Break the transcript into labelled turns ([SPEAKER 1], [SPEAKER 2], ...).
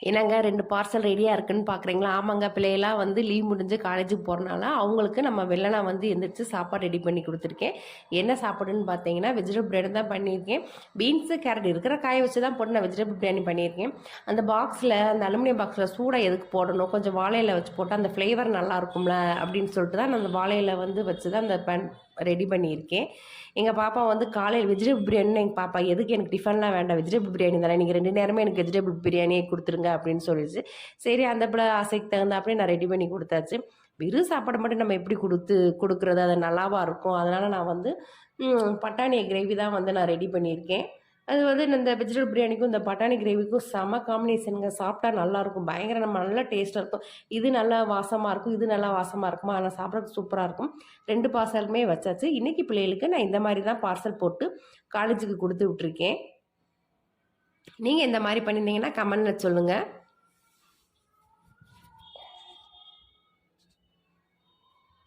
[SPEAKER 1] என்னங்க 2 பார்சல் ரெடியாக இருக்குன்னு பார்க்குறீங்களா? ஆமாங்க, பிள்ளையெல்லாம் வந்து லீவ் முடிஞ்சு காலேஜுக்கு போகிறனால அவங்களுக்கு நம்ம வெள்ளனா வந்து எந்திரிச்சு சாப்பாடு ரெடி பண்ணி கொடுத்துருக்கேன். என்ன சாப்பாடுன்னு பார்த்தீங்கன்னா, வெஜிடபிள் பிரியாணி தான் பண்ணியிருக்கேன். பீன்ஸு, கேரட் இருக்கிற காய வச்சு தான் போட்டு நான் வெஜிடபிள் பிரியாணி பண்ணியிருக்கேன். அந்த பாக்ஸில், அந்த அலுமினியம் பாக்ஸில் சூடாக எதுக்கு போடணும், கொஞ்சம் வாழை இலை வச்சு போட்டால் அந்த ஃப்ளேவர் நல்லா இருக்கும்ல அப்படின்னு சொல்லிட்டு தான் நான் அந்த வாழை இலை வந்து வச்சு தான் அந்த ரெடி பண்ணியிருக்கேன். எங்கள் பாப்பா வந்து காலையில் வெஜிடபிள் பிரியாணின்னு எங்கள் பாப்பா எதுக்கு எனக்கு டிஃபன்லாம் வேண்டாம், வெஜிடபிள் பிரியாணி தானே, நீங்கள் 2 நேரமே எனக்கு வெஜிடபிள் பிரியாணியே கொடுத்துருங்க அப்படின்னு சொல்லிடுச்சு. சரி, அந்த பிள்ளை ஆசைக்கு தகுந்தாப்பே நான் ரெடி பண்ணி கொடுத்தாச்சு. வெறும் சாப்பாடு மட்டும் நம்ம எப்படி கொடுக்குறது, அது நல்லாவா இருக்கும். அதனால் நான் வந்து பட்டாணி கிரேவி தான் வந்து நான் ரெடி பண்ணியிருக்கேன். அது வந்து இந்த வெஜிடபிள் பிரியாணிக்கும் இந்த பட்டாணி கிரேவிக்கும் செம காம்பினேஷனுங்க. சாப்பிட்டா நல்லாயிருக்கும், பயங்கர நம்ம நல்லா டேஸ்ட்டாக இருக்கும். இது நல்லா வாசமாக இருக்கும், இது நல்லா வாசமாக இருக்குமா, ஆனால் சாப்பிட்றதுக்கு சூப்பராக இருக்கும். 2 பார்சலுமே வச்சாச்சு. இன்றைக்கி பிள்ளைகளுக்கு நான் இந்த மாதிரி தான் பார்சல் போட்டு காலேஜுக்கு கொடுத்து விட்ருக்கேன். நீங்கள் இந்த மாதிரி பண்ணியிருந்தீங்கன்னா கமெண்டில் சொல்லுங்கள்.